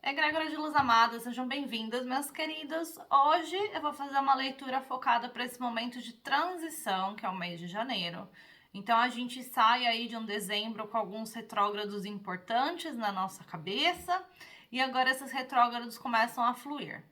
Egrégora de luz amada, sejam bem-vindas, meus queridos. Hoje eu vou fazer uma leitura focada para esse momento de transição, que é o mês de janeiro. Então a gente sai aí de um dezembro com alguns retrógrados importantes na nossa cabeça e agora esses retrógrados começam a fluir.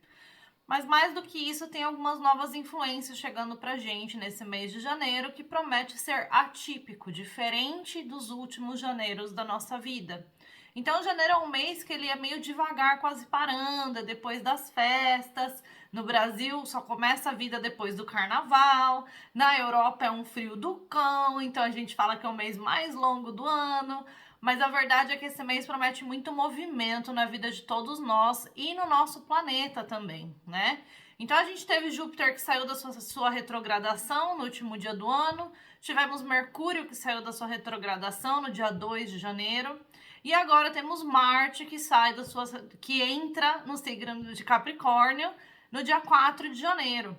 Mas mais do que isso, tem algumas novas influências chegando pra gente nesse mês de janeiro que promete ser atípico, diferente dos últimos janeiros da nossa vida. Então, janeiro é um mês que ele é meio devagar, quase parando, depois das festas. No Brasil, só começa a vida depois do carnaval. Na Europa é um frio do cão, então a gente fala que é o mês mais longo do ano. Mas a verdade é que esse mês promete muito movimento na vida de todos nós e no nosso planeta também, né? Então a gente teve Júpiter que saiu da sua retrogradação no último dia do ano, tivemos Mercúrio que saiu da sua retrogradação no dia 2 de janeiro, e agora temos Marte que entra no signo de Capricórnio no dia 4 de janeiro.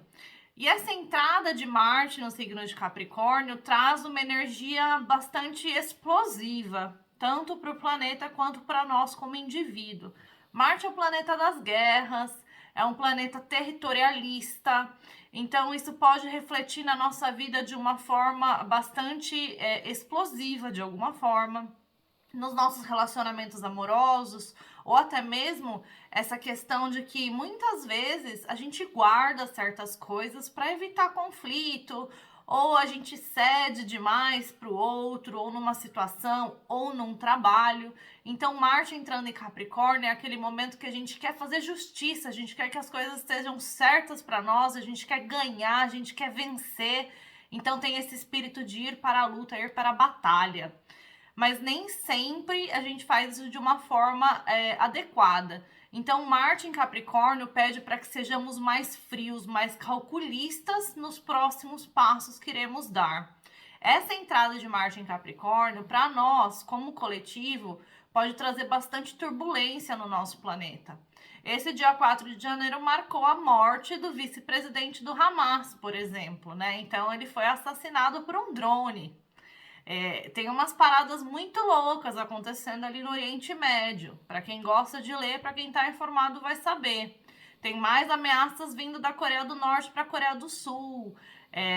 E essa entrada de Marte no signo de Capricórnio traz uma energia bastante explosiva, tanto para o planeta quanto para nós como indivíduo. Marte é o planeta das guerras, é um planeta territorialista, então isso pode refletir na nossa vida de uma forma bastante explosiva, de alguma forma, nos nossos relacionamentos amorosos, ou até mesmo essa questão de que muitas vezes a gente guarda certas coisas para evitar conflito, ou a gente cede demais para o outro, ou numa situação, ou num trabalho. Então, Marte entrando em Capricórnio é aquele momento que a gente quer fazer justiça, a gente quer que as coisas estejam certas para nós, a gente quer ganhar, a gente quer vencer. Então, tem esse espírito de ir para a luta, ir para a batalha. Mas nem sempre a gente faz isso de uma forma adequada. Então, Marte em Capricórnio pede para que sejamos mais frios, mais calculistas nos próximos passos que iremos dar. Essa entrada de Marte em Capricórnio, para nós, como coletivo, pode trazer bastante turbulência no nosso planeta. Esse dia 4 de janeiro marcou a morte do vice-presidente do Hamas, por exemplo, né? Então, ele foi assassinado por um drone. Tem umas paradas muito loucas acontecendo ali no Oriente Médio. Para quem gosta de ler, para quem está informado vai saber. Tem mais ameaças vindo da Coreia do Norte para a Coreia do Sul.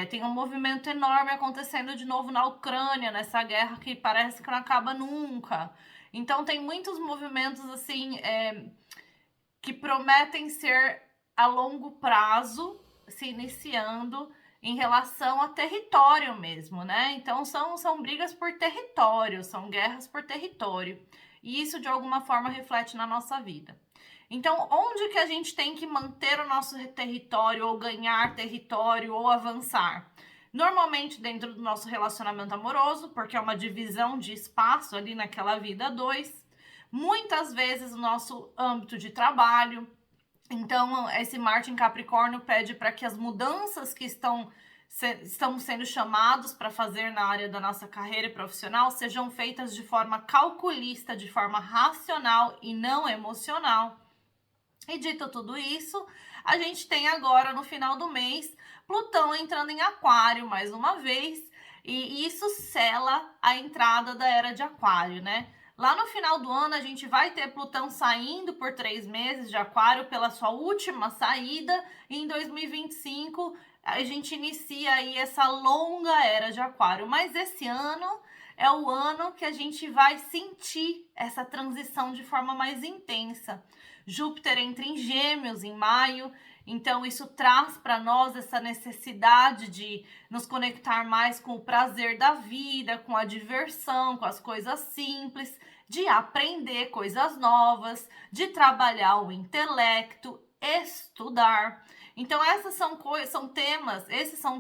Tem um movimento enorme acontecendo de novo na Ucrânia, nessa guerra que parece que não acaba nunca. Então tem muitos movimentos assim que prometem ser a longo prazo se iniciando em relação a território mesmo, né? Então são brigas por território, são guerras por território. E isso de alguma forma reflete na nossa vida. Então, onde que a gente tem que manter o nosso território, ou ganhar território, ou avançar? Normalmente dentro do nosso relacionamento amoroso, porque é uma divisão de espaço ali naquela vida dois. Muitas vezes o nosso âmbito de trabalho. Então, esse Marte em Capricórnio pede para que as mudanças que estamos sendo chamados para fazer na área da nossa carreira profissional sejam feitas de forma calculista, de forma racional e não emocional. E dito tudo isso, a gente tem agora no final do mês Plutão entrando em Aquário mais uma vez, e isso sela a entrada da era de Aquário, né? Lá no final do ano, a gente vai ter Plutão saindo por 3 meses de Aquário pela sua última saída. E em 2025, a gente inicia aí essa longa era de Aquário. Mas esse ano é o ano que a gente vai sentir essa transição de forma mais intensa. Júpiter entra em Gêmeos em maio. Então, isso traz para nós essa necessidade de nos conectar mais com o prazer da vida, com a diversão, com as coisas simples, de aprender coisas novas, de trabalhar o intelecto, estudar. Então, esses são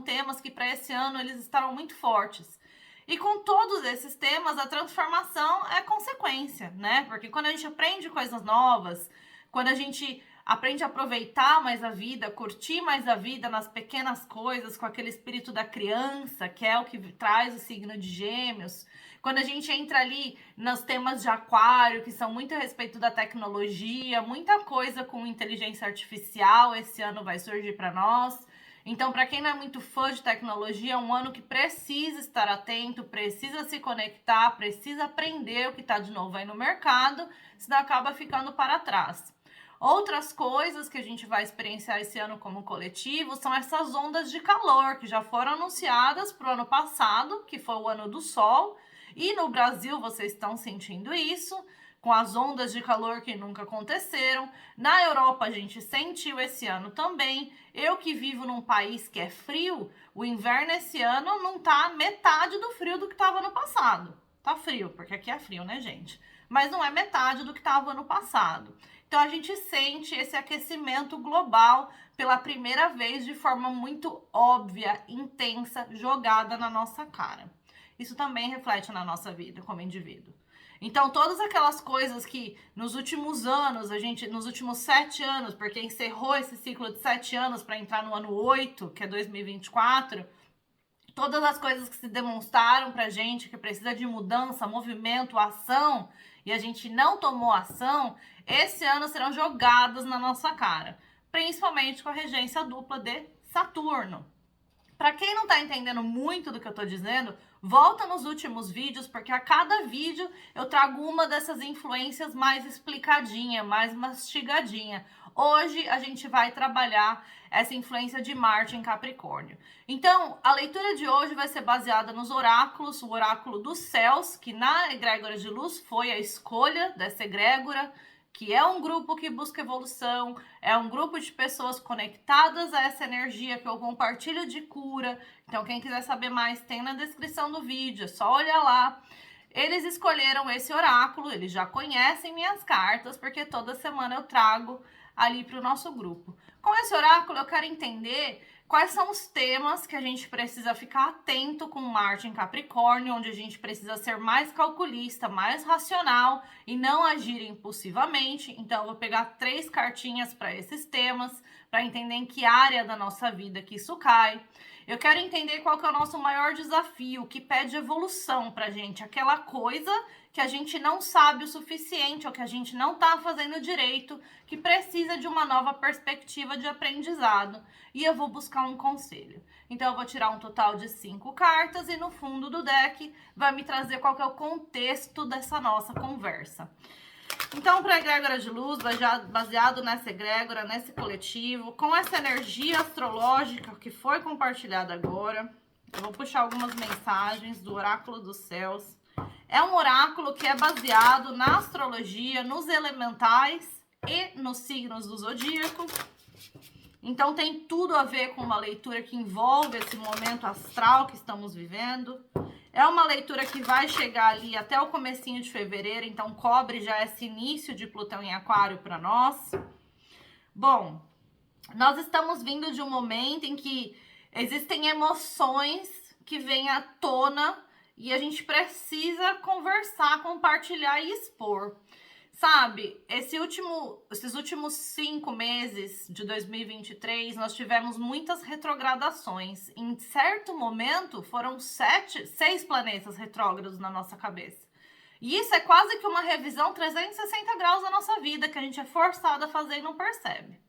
temas que para esse ano eles estarão muito fortes. E com todos esses temas, a transformação é consequência, né? Porque quando a gente aprende coisas novas, quando a gente aprende a aproveitar mais a vida, curtir mais a vida nas pequenas coisas, com aquele espírito da criança, que é o que traz o signo de Gêmeos. Quando a gente entra ali nos temas de Aquário, que são muito a respeito da tecnologia, muita coisa com inteligência artificial esse ano vai surgir para nós. Então, para quem não é muito fã de tecnologia, é um ano que precisa estar atento, precisa se conectar, precisa aprender o que está de novo aí no mercado, senão acaba ficando para trás. Outras coisas que a gente vai experienciar esse ano como coletivo são essas ondas de calor que já foram anunciadas para o ano passado, que foi o ano do sol, e no Brasil vocês estão sentindo isso, com as ondas de calor que nunca aconteceram. Na Europa a gente sentiu esse ano também. Eu que vivo num país que é frio, o inverno esse ano não tá metade do frio do que estava no passado. Tá frio, porque aqui é frio, né, gente? Mas não é metade do que estava no passado. Então a gente sente esse aquecimento global pela primeira vez de forma muito óbvia, intensa, jogada na nossa cara. Isso também reflete na nossa vida como indivíduo. Então, todas aquelas coisas que nos últimos anos, nos últimos 7 anos, porque encerrou esse ciclo de 7 anos para entrar no ano 8, que é 2024, todas as coisas que se demonstraram pra gente que precisa de mudança, movimento, ação, e a gente não tomou ação, esse ano serão jogadas na nossa cara, principalmente com a regência dupla de Saturno. Para quem não tá entendendo muito do que eu tô dizendo, volta nos últimos vídeos, porque a cada vídeo eu trago uma dessas influências mais explicadinha, mais mastigadinha. Hoje a gente vai trabalhar essa influência de Marte em Capricórnio. Então, a leitura de hoje vai ser baseada nos oráculos, o oráculo dos céus, que na egrégora de luz foi a escolha dessa egrégora, que é um grupo que busca evolução, é um grupo de pessoas conectadas a essa energia que eu compartilho de cura. Então, quem quiser saber mais, tem na descrição do vídeo, é só olhar lá. Eles escolheram esse oráculo, eles já conhecem minhas cartas, porque toda semana eu trago ali para o nosso grupo. Com esse oráculo, eu quero entender quais são os temas que a gente precisa ficar atento com Marte em Capricórnio, onde a gente precisa ser mais calculista, mais racional e não agir impulsivamente. Então, eu vou pegar 3 cartinhas para esses temas, para entender em que área da nossa vida que isso cai. Eu quero entender qual que é o nosso maior desafio, que pede evolução pra gente, aquela coisa que a gente não sabe o suficiente ou que a gente não tá fazendo direito, que precisa de uma nova perspectiva de aprendizado. E eu vou buscar um conselho. Então eu vou tirar um total de 5 cartas e no fundo do deck vai me trazer qual que é o contexto dessa nossa conversa. Então, para a egrégora de luz, baseado nessa egrégora, nesse coletivo, com essa energia astrológica que foi compartilhada agora, eu vou puxar algumas mensagens do Oráculo dos Céus. É um oráculo que é baseado na astrologia, nos elementais e nos signos do zodíaco. Então, tem tudo a ver com uma leitura que envolve esse momento astral que estamos vivendo. É uma leitura que vai chegar ali até o comecinho de fevereiro, então cobre já esse início de Plutão em Aquário para nós. Bom, nós estamos vindo de um momento em que existem emoções que vêm à tona e a gente precisa conversar, compartilhar e expor. Sabe, esses últimos 5 meses de 2023, nós tivemos muitas retrogradações. Em certo momento, foram 6 planetas retrógrados na nossa cabeça. E isso é quase que uma revisão 360 graus da nossa vida, que a gente é forçado a fazer e não percebe.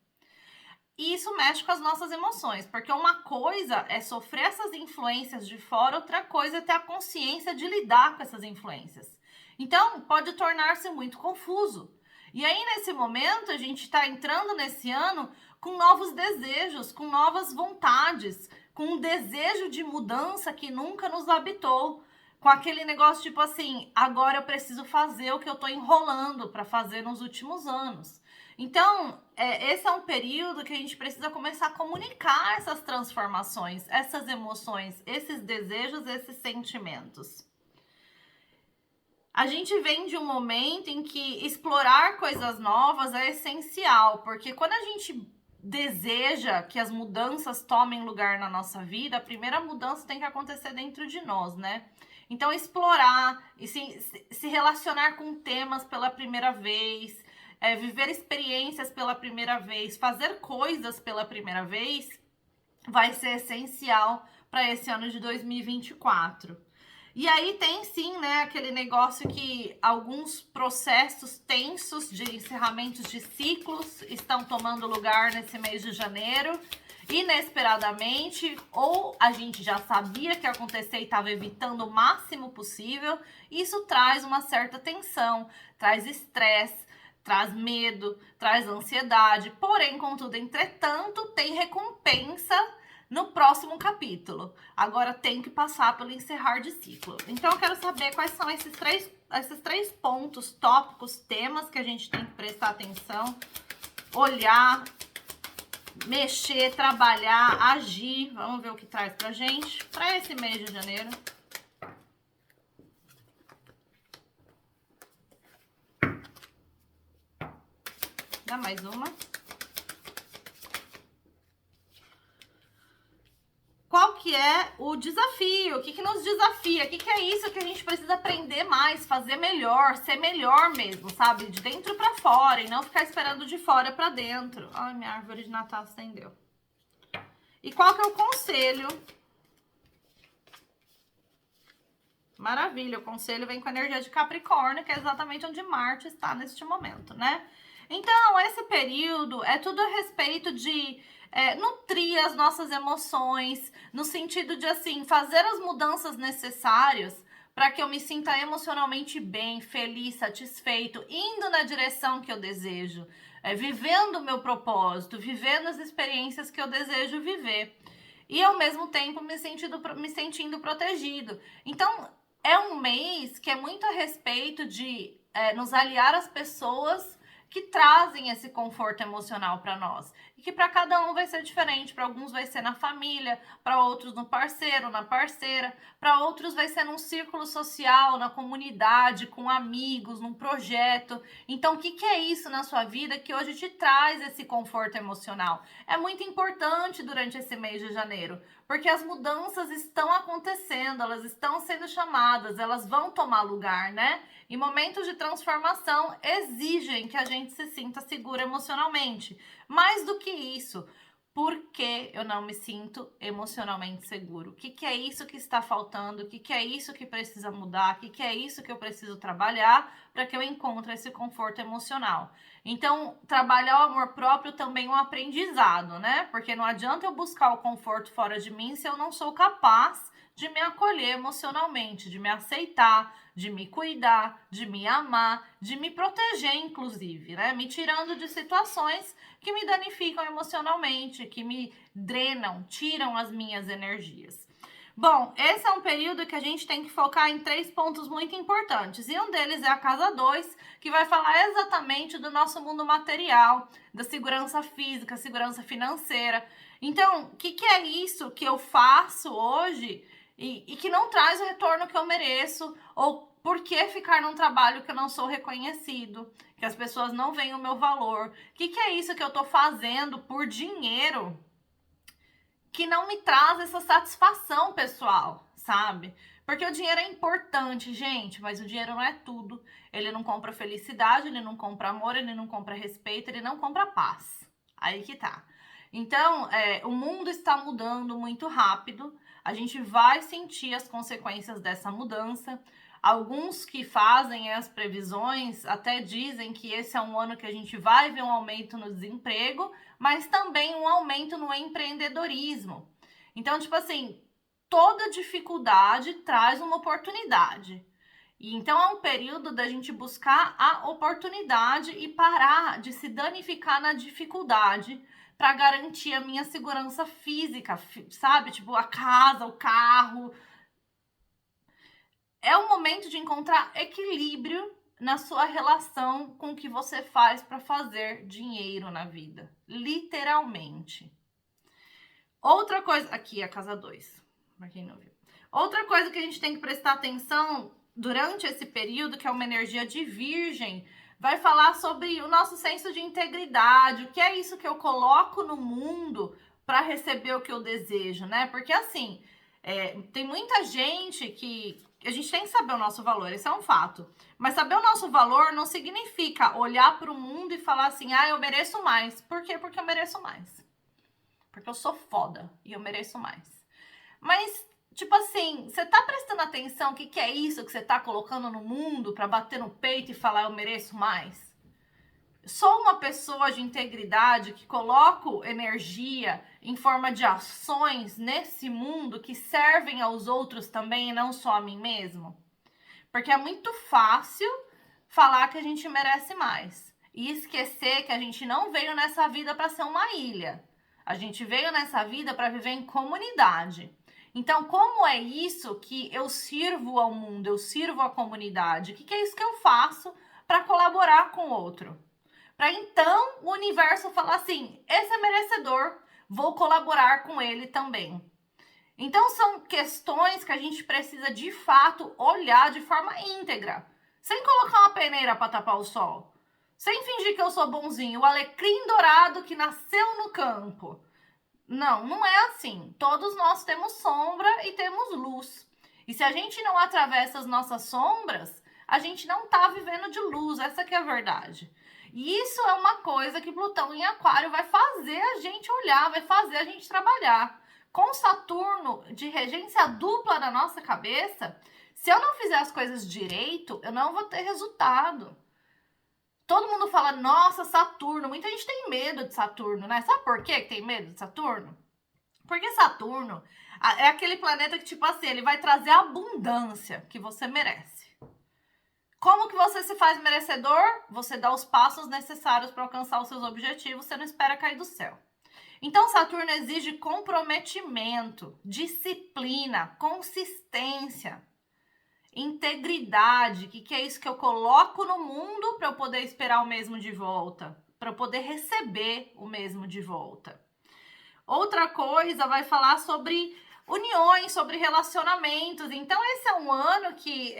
E isso mexe com as nossas emoções, porque uma coisa é sofrer essas influências de fora, outra coisa é ter a consciência de lidar com essas influências. Então, pode tornar-se muito confuso. E aí, nesse momento, a gente está entrando nesse ano com novos desejos, com novas vontades, com um desejo de mudança que nunca nos habitou, com aquele negócio tipo assim, agora eu preciso fazer o que eu estou enrolando para fazer nos últimos anos. Então, esse é um período que a gente precisa começar a comunicar essas transformações, essas emoções, esses desejos, esses sentimentos. A gente vem de um momento em que explorar coisas novas é essencial, porque quando a gente deseja que as mudanças tomem lugar na nossa vida, a primeira mudança tem que acontecer dentro de nós, né? Então, explorar e se relacionar com temas pela primeira vez, viver experiências pela primeira vez, fazer coisas pela primeira vez, vai ser essencial para esse ano de 2024. E aí tem sim, né, aquele negócio que alguns processos tensos de encerramentos de ciclos estão tomando lugar nesse mês de janeiro. inesperadamente, ou a gente já sabia que ia acontecer e estava evitando o máximo possível. Isso traz uma certa tensão, traz estresse, traz medo, traz ansiedade. Porém, contudo, entretanto, tem recompensa no próximo capítulo. Agora tem que passar pelo encerrar de ciclo. Então eu quero saber quais são esses três pontos, tópicos, temas que a gente tem que prestar atenção, olhar, mexer, trabalhar, agir. Vamos ver o que traz pra gente para esse mês de janeiro. Dá mais uma. Qual que é o desafio? O que nos desafia? O que é isso que a gente precisa aprender mais, fazer melhor, ser melhor mesmo, sabe? De dentro pra fora e não ficar esperando de fora pra dentro. Ai, minha árvore de Natal acendeu. E qual que é o conselho? Maravilha, o conselho vem com a energia de Capricórnio, que é exatamente onde Marte está neste momento, né? Então, esse período é tudo a respeito de nutrir as nossas emoções, no sentido de, assim, fazer as mudanças necessárias para que eu me sinta emocionalmente bem, feliz, satisfeito, indo na direção que eu desejo, vivendo o meu propósito, vivendo as experiências que eu desejo viver. E, ao mesmo tempo, me sentindo protegido. Então, é um mês que é muito a respeito de nos aliar às pessoas que trazem esse conforto emocional para nós. E que para cada um vai ser diferente. Para alguns vai ser na família, para outros no parceiro, na parceira, para outros vai ser num círculo social, na comunidade, com amigos, num projeto. Então, o que é isso na sua vida que hoje te traz esse conforto emocional? É muito importante durante esse mês de janeiro, porque as mudanças estão acontecendo, elas estão sendo chamadas, elas vão tomar lugar, né? E momentos de transformação exigem que a gente se sinta segura emocionalmente. Mais do que isso, por que eu não me sinto emocionalmente seguro? O que é isso que está faltando? O que é isso que precisa mudar? O que é isso que eu preciso trabalhar para que eu encontre esse conforto emocional? Então, trabalhar o amor próprio também é um aprendizado, né? Porque não adianta eu buscar o conforto fora de mim se eu não sou capaz de me acolher emocionalmente, de me aceitar, de me cuidar, de me amar, de me proteger, inclusive, né? Me tirando de situações que me danificam emocionalmente, que me drenam, tiram as minhas energias. Bom, esse é um período que a gente tem que focar em 3 pontos muito importantes. E um deles é a casa 2, que vai falar exatamente do nosso mundo material, da segurança física, segurança financeira. Então, o que é isso que eu faço hoje e que não traz o retorno que eu mereço? Ou por que ficar num trabalho que eu não sou reconhecido? Que as pessoas não veem o meu valor? O que é isso que eu tô fazendo por dinheiro que não me traz essa satisfação pessoal, sabe? Porque o dinheiro é importante, gente, mas o dinheiro não é tudo. Ele não compra felicidade, ele não compra amor, ele não compra respeito, ele não compra paz. Aí que tá. Então, o mundo está mudando muito rápido. A gente vai sentir as consequências dessa mudança. Alguns que fazem as previsões até dizem que esse é um ano que a gente vai ver um aumento no desemprego, mas também um aumento no empreendedorismo. Então, tipo assim, toda dificuldade traz uma oportunidade. E então é um período da gente buscar a oportunidade e parar de se danificar na dificuldade para garantir a minha segurança física, sabe? Tipo, a casa, o carro. É o momento de encontrar equilíbrio na sua relação com o que você faz para fazer dinheiro na vida. Literalmente. Outra coisa... Aqui, a casa 2. Para quem não viu. Outra coisa que a gente tem que prestar atenção durante esse período, que é uma energia de Virgem, vai falar sobre o nosso senso de integridade. O que é isso que eu coloco no mundo para receber o que eu desejo, né? Porque, assim, tem muita gente que... A gente tem que saber o nosso valor, isso é um fato. Mas saber o nosso valor não significa olhar para o mundo e falar assim, eu mereço mais. Por quê? Porque eu mereço mais. Porque eu sou foda e eu mereço mais. Mas, tipo assim, você tá prestando atenção o que é isso que você tá colocando no mundo para bater no peito e falar eu mereço mais? Sou uma pessoa de integridade que coloco energia em forma de ações nesse mundo que servem aos outros também e não só a mim mesmo? Porque é muito fácil falar que a gente merece mais e esquecer que a gente não veio nessa vida para ser uma ilha. A gente veio nessa vida para viver em comunidade. Então, como é isso que eu sirvo ao mundo, eu sirvo à comunidade? O que é isso que eu faço para colaborar com o outro? Para então o universo falar assim, esse é merecedor, vou colaborar com ele também. Então são questões que a gente precisa de fato olhar de forma íntegra, sem colocar uma peneira para tapar o sol, sem fingir que eu sou bonzinho, o alecrim dourado que nasceu no campo. Não, não é assim. Todos nós temos sombra e temos luz. E se a gente não atravessa as nossas sombras, a gente não tá vivendo de luz, essa que é a verdade. E isso é uma coisa que Plutão em Aquário vai fazer a gente olhar, vai fazer a gente trabalhar. Com Saturno de regência dupla na nossa cabeça, se eu não fizer as coisas direito, eu não vou ter resultado. Todo mundo fala, nossa, Saturno. Muita gente tem medo de Saturno, né? Sabe por que tem medo de Saturno? Porque Saturno é aquele planeta que, tipo assim, ele vai trazer a abundância que você merece. Como que você se faz merecedor? Você dá os passos necessários para alcançar os seus objetivos, você não espera cair do céu. Então, Saturno exige comprometimento, disciplina, consistência, integridade. O que é isso que eu coloco no mundo para eu poder esperar o mesmo de volta? Para eu poder receber o mesmo de volta. Outra coisa vai falar sobre uniões, sobre relacionamentos. Então, esse é um ano que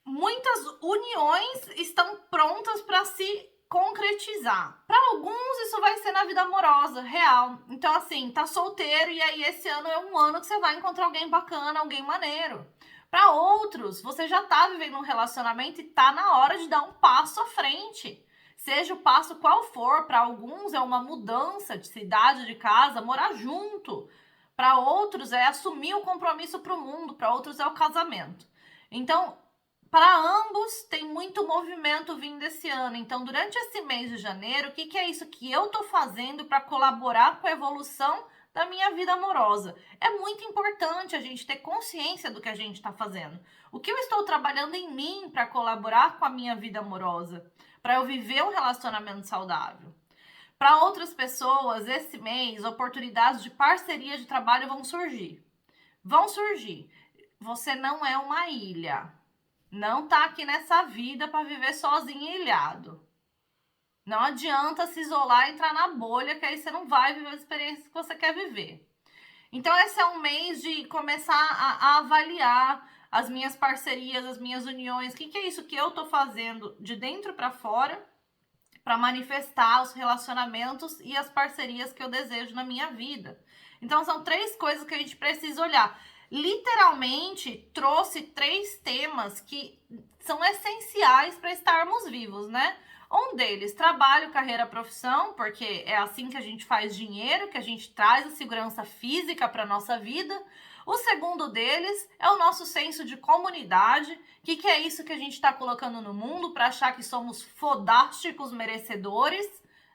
muitas uniões estão prontas para se concretizar. Para alguns, isso vai ser na vida amorosa, real. Então, assim, tá solteiro e aí esse ano é um ano que você vai encontrar alguém bacana, alguém maneiro. Para outros, você já tá vivendo um relacionamento e tá na hora de dar um passo à frente. Seja o passo qual for, para alguns é uma mudança de cidade, de casa, morar junto. Para outros é assumir o compromisso para o mundo, para outros é o casamento. Então, para ambos, tem muito movimento vindo esse ano. Então, durante esse mês de janeiro, o que é isso que eu tô fazendo para colaborar com a evolução da minha vida amorosa? É muito importante a gente ter consciência do que a gente está fazendo. O que eu estou trabalhando em mim para colaborar com a minha vida amorosa? Para eu viver um relacionamento saudável. Para outras pessoas, esse mês, oportunidades de parceria de trabalho vão surgir. Vão surgir. Você não é uma ilha. Não tá aqui nessa vida para viver sozinho e ilhado. Não adianta se isolar e entrar na bolha, que aí você não vai viver as experiências que você quer viver. Então, esse é um mês de começar a avaliar as minhas parcerias, as minhas uniões. O que é isso que eu tô fazendo de dentro para fora para manifestar os relacionamentos e as parcerias que eu desejo na minha vida. Então, são 3 coisas que a gente precisa olhar. Literalmente, trouxe 3 temas que são essenciais para estarmos vivos, né? Um deles, trabalho, carreira, profissão, porque é assim que a gente faz dinheiro, que a gente traz a segurança física para a nossa vida. O segundo deles é o nosso senso de comunidade. O que é isso que a gente está colocando no mundo para achar que somos fodásticos merecedores,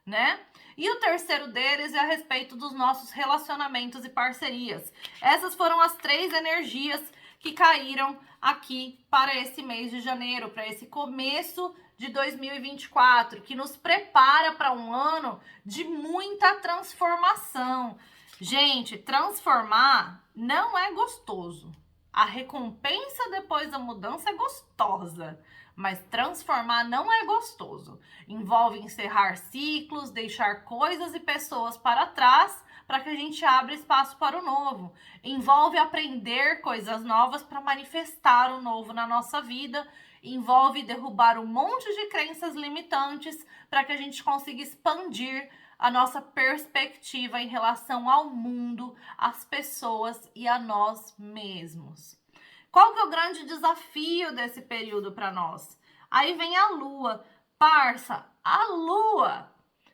né? E o terceiro deles é a respeito dos nossos relacionamentos e parcerias. Essas foram as 3 energias que caíram aqui para esse mês de janeiro, para esse começo de 2024, que nos prepara para um ano de muita transformação. Gente, transformar não é gostoso. A recompensa depois da mudança é gostosa, mas transformar não é gostoso. Envolve encerrar ciclos, deixar coisas e pessoas para trás para que a gente abra espaço para o novo. Envolve aprender coisas novas para manifestar o novo na nossa vida. Envolve derrubar um monte de crenças limitantes para que a gente consiga expandir a nossa perspectiva em relação ao mundo, às pessoas e a nós mesmos. Qual que é o grande desafio desse período para nós? Aí vem a Lua. Parça, a Lua!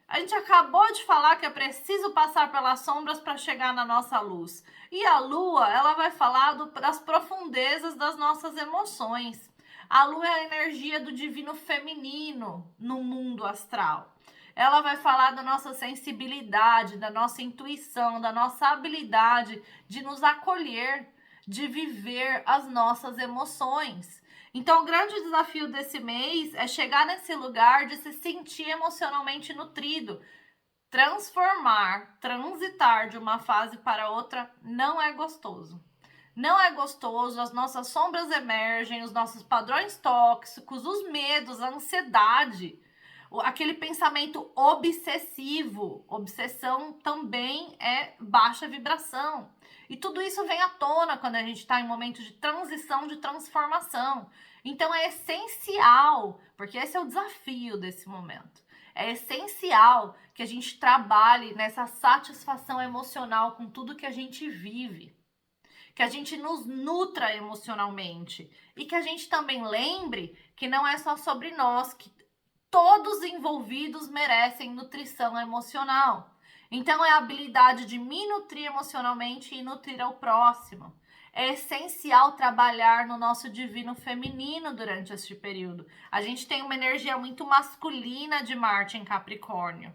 A gente acabou de falar que é preciso passar pelas sombras para chegar na nossa luz. E a Lua, ela vai falar das profundezas das nossas emoções. A Lua é a energia do divino feminino no mundo astral. Ela vai falar da nossa sensibilidade, da nossa intuição, da nossa habilidade de nos acolher, de viver as nossas emoções. Então, o grande desafio desse mês é chegar nesse lugar de se sentir emocionalmente nutrido. Transformar, transitar de uma fase para outra não é gostoso. Não é gostoso, as nossas sombras emergem, os nossos padrões tóxicos, os medos, a ansiedade, aquele pensamento obsessivo. Obsessão também é baixa vibração. E tudo isso vem à tona quando a gente está em momentos de transição, de transformação. Então é essencial, porque esse é o desafio desse momento. É essencial que a gente trabalhe nessa satisfação emocional com tudo que a gente vive. Que a gente nos nutra emocionalmente. E que a gente também lembre que não é só sobre nós, que todos envolvidos merecem nutrição emocional. Então, é a habilidade de me nutrir emocionalmente e nutrir ao próximo. É essencial trabalhar no nosso divino feminino durante este período. A gente tem uma energia muito masculina de Marte em Capricórnio.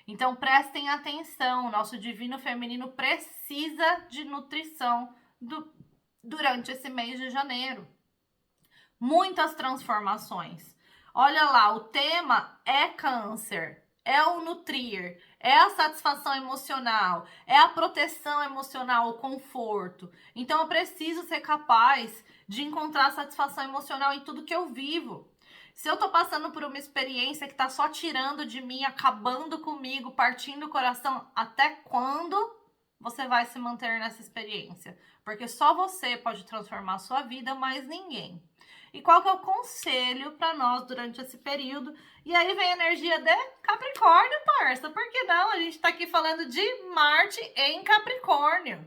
Então, prestem atenção, o nosso divino feminino precisa de nutrição durante esse mês de janeiro. Muitas transformações. Olha lá, o tema é câncer, é o nutrir, é a satisfação emocional, é a proteção emocional, o conforto. Então eu preciso ser capaz de encontrar satisfação emocional em tudo que eu vivo. Se eu tô passando por uma experiência que tá só tirando de mim, acabando comigo, partindo o coração, até quando você vai se manter nessa experiência? Porque só você pode transformar a sua vida, mais ninguém. E qual que é o conselho para nós durante esse período? E aí vem a energia de Capricórnio, parça. Por que não? A gente tá aqui falando de Marte em Capricórnio.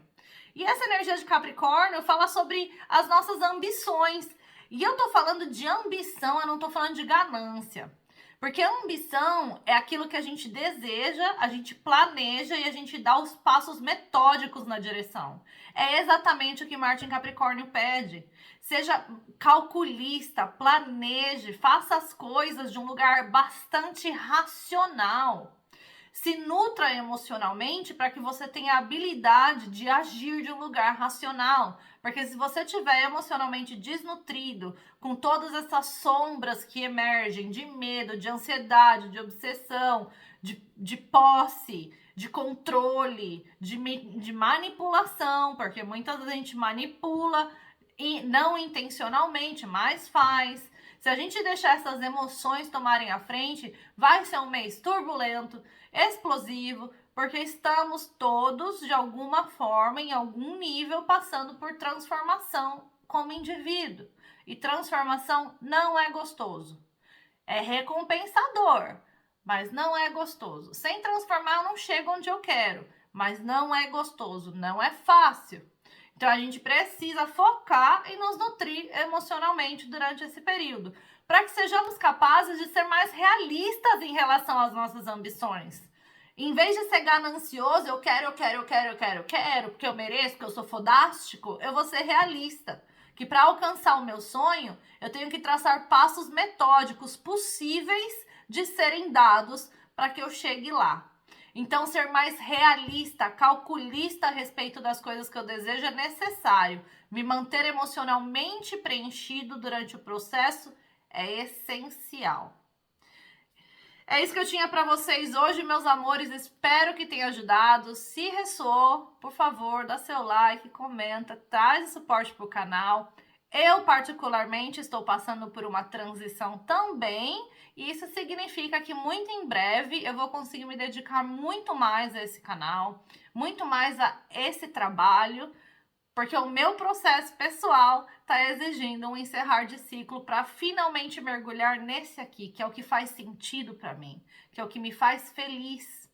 E essa energia de Capricórnio fala sobre as nossas ambições. E eu tô falando de ambição, eu não tô falando de ganância. Porque a ambição é aquilo que a gente deseja, a gente planeja e a gente dá os passos metódicos na direção. É exatamente o que Marte em Capricórnio pede. Seja calculista, planeje, faça as coisas de um lugar bastante racional. Se nutra emocionalmente para que você tenha a habilidade de agir de um lugar racional. Porque se você estiver emocionalmente desnutrido, com todas essas sombras que emergem de medo, de ansiedade, de obsessão, de posse, de controle, de manipulação, porque muitas vezes a gente manipula e não intencionalmente, mas faz. Se a gente deixar essas emoções tomarem a frente, vai ser um mês turbulento, explosivo, porque estamos todos, de alguma forma, em algum nível, passando por transformação como indivíduo. E transformação não é gostoso. É recompensador, mas não é gostoso. Sem transformar, eu não chego onde eu quero, mas não é gostoso, não é fácil. Então, a gente precisa focar e nos nutrir emocionalmente durante esse período, para que sejamos capazes de ser mais realistas em relação às nossas ambições. Em vez de ser ganancioso, eu quero, porque eu mereço, porque eu sou fodástico, eu vou ser realista. Que para alcançar o meu sonho, eu tenho que traçar passos metódicos possíveis de serem dados para que eu chegue lá. Então, ser mais realista, calculista a respeito das coisas que eu desejo é necessário. Me manter emocionalmente preenchido durante o processo é essencial. É isso que eu tinha para vocês hoje, meus amores. Espero que tenha ajudado. Se ressoou, por favor, dá seu like, comenta, traz suporte para o canal. Eu, particularmente, estou passando por uma transição também, e isso significa que muito em breve eu vou conseguir me dedicar muito mais a esse canal, muito mais a esse trabalho, porque o meu processo pessoal está exigindo um encerrar de ciclo para finalmente mergulhar nesse aqui, que é o que faz sentido para mim, que é o que me faz feliz.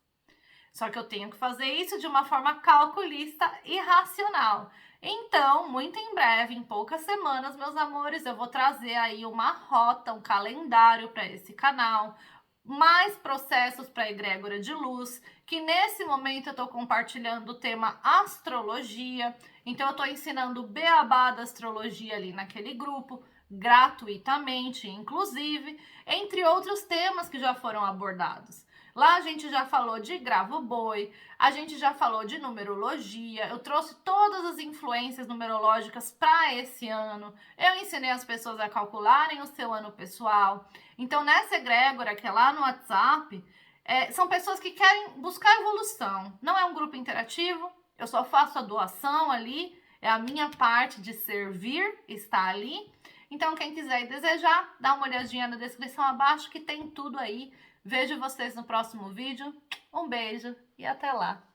Só que eu tenho que fazer isso de uma forma calculista e racional. Então, muito em breve, em poucas semanas, meus amores, eu vou trazer aí uma rota, um calendário para esse canal, mais processos para a egrégora de luz, que nesse momento eu estou compartilhando o tema astrologia. Então, eu estou ensinando o beabá da astrologia ali naquele grupo. gratuitamente, inclusive, entre outros temas que já foram abordados. Lá a gente já falou de gravo boi, a gente já falou de numerologia, eu trouxe todas as influências numerológicas para esse ano, eu ensinei as pessoas a calcularem o seu ano pessoal. Então, nessa egrégora que é lá no WhatsApp, são pessoas que querem buscar evolução, não é um grupo interativo, eu só faço a doação ali, é a minha parte de servir, está ali. Então, quem quiser e desejar, dá uma olhadinha na descrição abaixo que tem tudo aí. Vejo vocês no próximo vídeo. Um beijo e até lá!